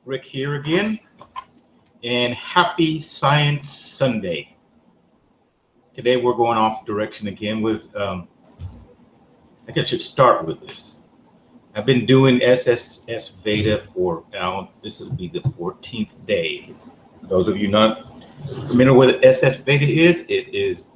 Rick here again, and happy Science Sunday. Today we're going off direction again with, I guess I should start with this. I've been doing SSS Beta for now, this will be the 14th day. For those of you not familiar with what SS Beta is, it is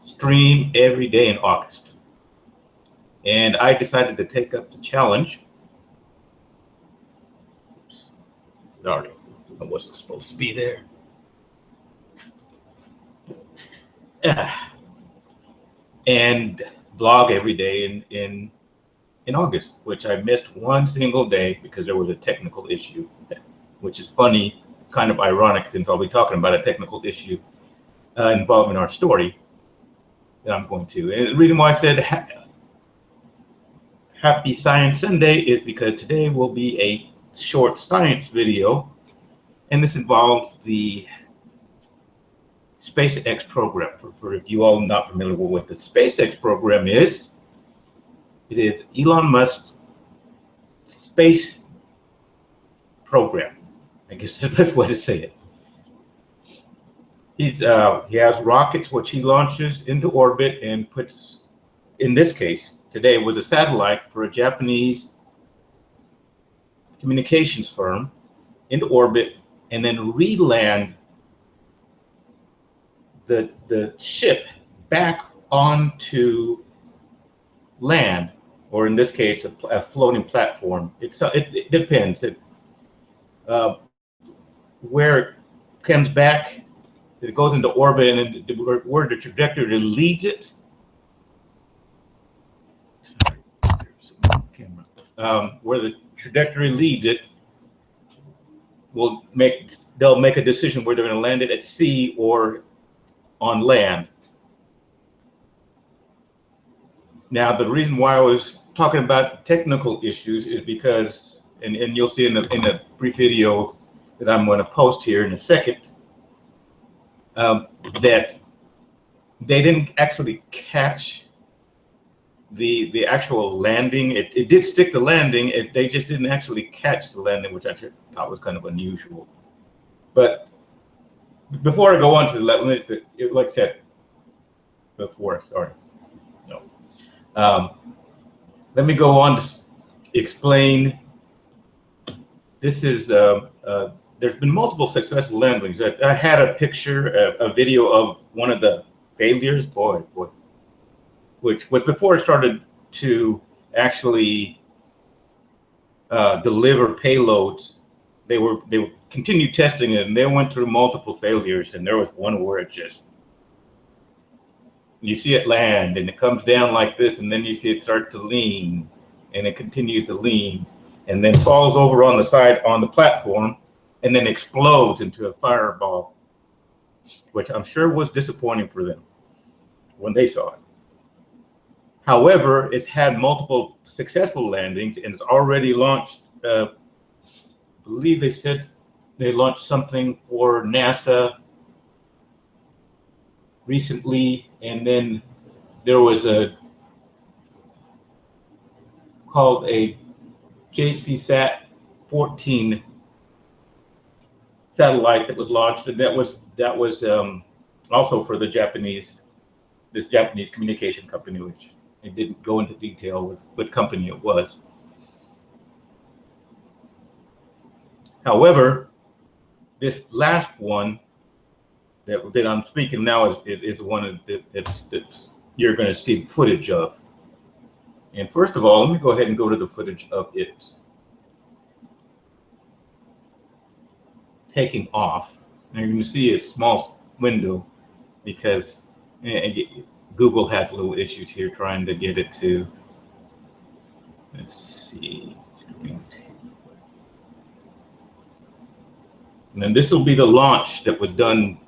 stream every day in August. And I decided to take up the challenge. Oops, sorry, I wasn't supposed to be there. And vlog every day in August, which I missed one single day because there was a technical issue, which is funny, kind of ironic, since I'll be talking about a technical issue involving our story that I'm going to. And the reason why I said happy Science Sunday is because today will be a short science video, and this involves the SpaceX program. For if you all not familiar with what the SpaceX program is, it is Elon Musk's space program. I guess that's the best way to say it. He has rockets which he launches into orbit and puts, in this case today, was a satellite for a Japanese communications firm into orbit, and then re-land the ship back onto land, or in this case, a floating platform. It depends. Where it comes back, it goes into orbit, and where the trajectory leads it. Sorry, there's a camera. Where the trajectory leads it, they'll make a decision where they're going to land it at sea or on land. Now, the reason why I was talking about technical issues is because, and you'll see in the brief video that I'm going to post here in a second, that they didn't actually catch the actual landing. It did stick the landing. They just didn't actually catch the landing, which I thought was kind of unusual. But before I go on to let me, like I said before, sorry, no. Let me go on to explain. This is, there's been multiple successful landings. I had a picture, a video of one of the failures, which was before it started to actually deliver payloads. They continued testing it, and they went through multiple failures, and there was one where it just, you see it land and it comes down like this, and then you see it start to lean, and it continues to lean, and then falls over on the side on the platform, and then explodes into a fireball, which I'm sure was disappointing for them when they saw it. However, it's had multiple successful landings, and it's already launched, I believe they said they launched something for NASA recently, and then there was called a JCSat 14 satellite that was launched, and that was also for this Japanese communication company, which it didn't go into detail with what company it was. However, this last one that I'm speaking now is one that you're going to see footage of. And first of all, let me go ahead and go to the footage of it taking off. And you're going to see a small window because Google has little issues here trying to get it to, let's see, screen. And then this will be the launch that was done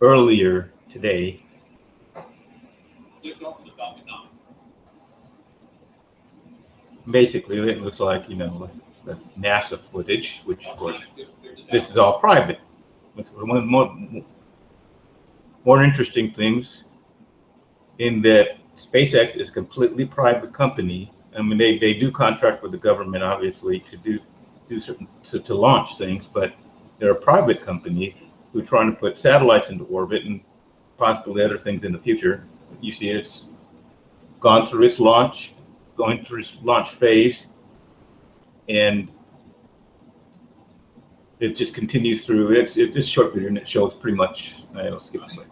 earlier today. Basically, it looks like, like the NASA footage, which of course, this is all private. It's one of the more interesting things in that SpaceX is a completely private company. I mean, they do contract with the government, obviously, to certain to launch things, but they're a private company who are trying to put satellites into orbit and possibly other things in the future. You see, it's gone through its launch, going through its launch phase, and it just continues through. It's a short video, and it shows pretty much. I'll skip it.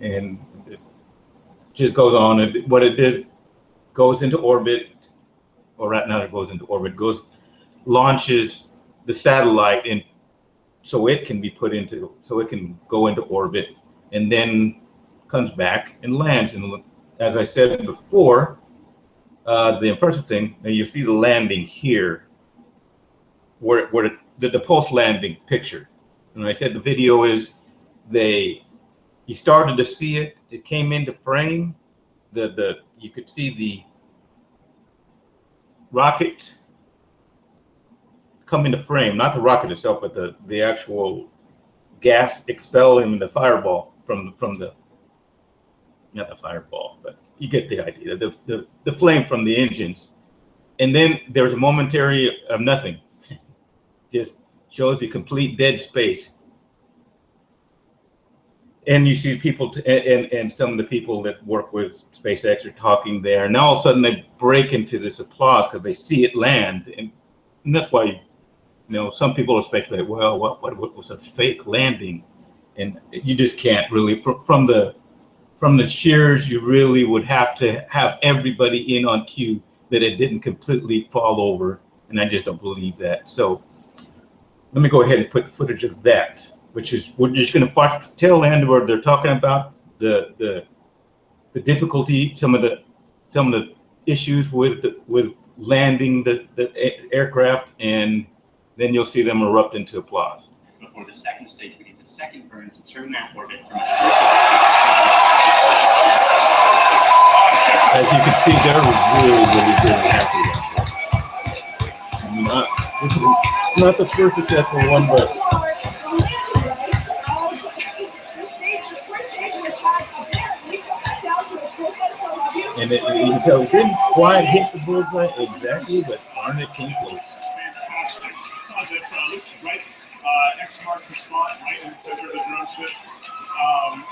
And it just goes on. And what it did goes into orbit, or right now it goes into orbit. Launches the satellite in, so it can be put into, so it can go into orbit, and then comes back and lands. And as I said before, the impressive thing, now you see the landing here, where the post landing picture. And I said the video is you started to see it. It came into frame. You could see the rocket come into frame, not the rocket itself, but the actual gas expelling the fireball from the, not the fireball, but you get the idea. The flame from the engines, and then there's a momentary of nothing. Just shows the complete dead space. And you see people, and some of the people that work with SpaceX are talking there, and all of a sudden they break into this applause because they see it land, and that's why, some people are speculating, well, what was a fake landing, and you just can't really from the cheers. You really would have to have everybody in on cue that it didn't completely fall over, and I just don't believe that. So let me go ahead and put the footage of that, which is, we're just going to watch the tail end where they're talking about the difficulty, some of the issues with landing the aircraft, and then you'll see them erupt into applause. Before the second stage begins, a second burn to turn that orbit from a circle. As you can see, they're really happy about this. Not the first successful one, but and you can tell it didn't quite hit the bullseye exactly, but darn it came close. Fantastic. That looks right. X marks the spot right in the center of the drone ship.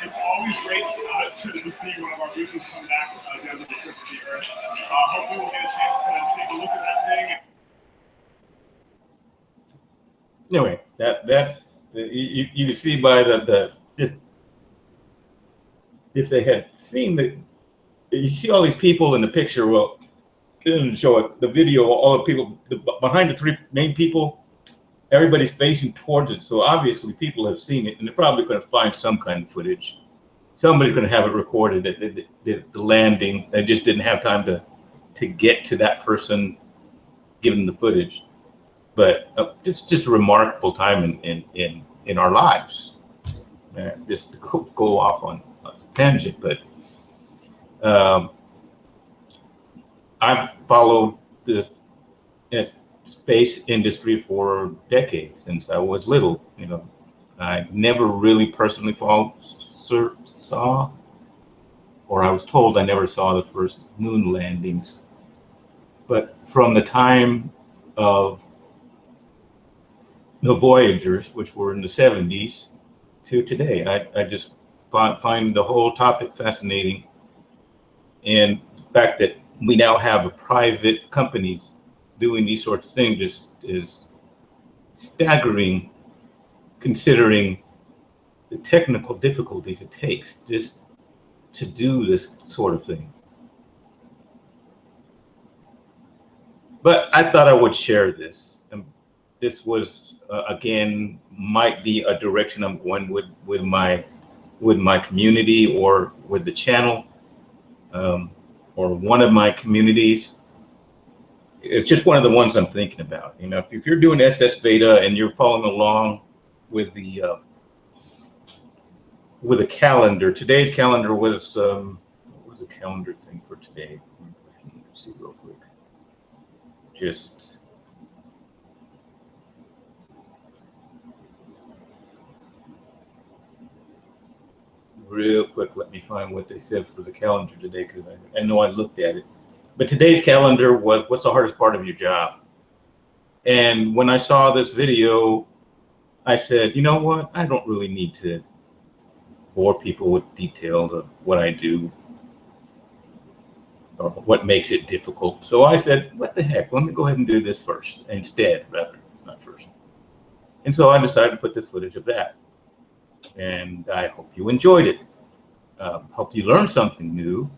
It's always great to see one of our boosters come back down to the surface of the Earth. Hopefully we'll get a chance to take a look at that thing. Anyway, that's you can see by just if they had seen you see all these people in the picture. Well, it didn't show it. The video, all the people behind the three main people, everybody's facing towards it. So obviously people have seen it, and they're probably going to find some kind of footage. Somebody's going to have it recorded at the landing. They just didn't have time to get to that person, giving the footage. But it's just a remarkable time in our lives. Just to go off on a tangent, but I've followed the space industry for decades, since I was little. I never really personally saw, or I was told I never saw the first moon landings. But from the time of the Voyagers, which were in the 70s, to today, I just find the whole topic fascinating. And the fact that we now have private companies doing these sorts of things just is staggering, considering the technical difficulties it takes just to do this sort of thing. But I thought I would share this. And this was, again, might be a direction I'm going with my community, or with the channel, or one of my communities. It's just one of the ones I'm thinking about. If you're doing SS Beta and you're following along with the calendar, today's calendar was what was the calendar thing for today? Let's see real quick. Just real quick. Let me find what they said for the calendar today, because I know I looked at it. But today's calendar was, what's the hardest part of your job? And when I saw this video, I said, you know what? I don't really need to bore people with details of what I do or what makes it difficult. So I said, what the heck? Let me go ahead and do this first, instead, rather, not first. And so I decided to put this footage of that. And I hope you enjoyed it. Hope you learned something new.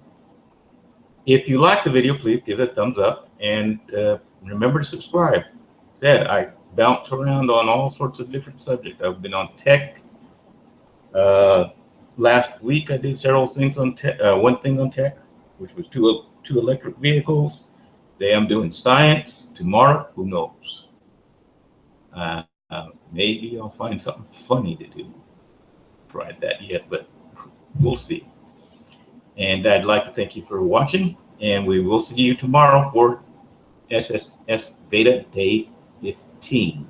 If you liked the video, please give it a thumbs up, and remember to subscribe. I bounce around on all sorts of different subjects. I've been on tech. Last week I did several things on tech. One thing on tech, which was two electric vehicles. Today I'm doing science. Tomorrow, who knows? Maybe I'll find something funny to do. Tried that yet, but we'll see. And I'd like to thank you for watching, and we will see you tomorrow for SSS Beta Day 15.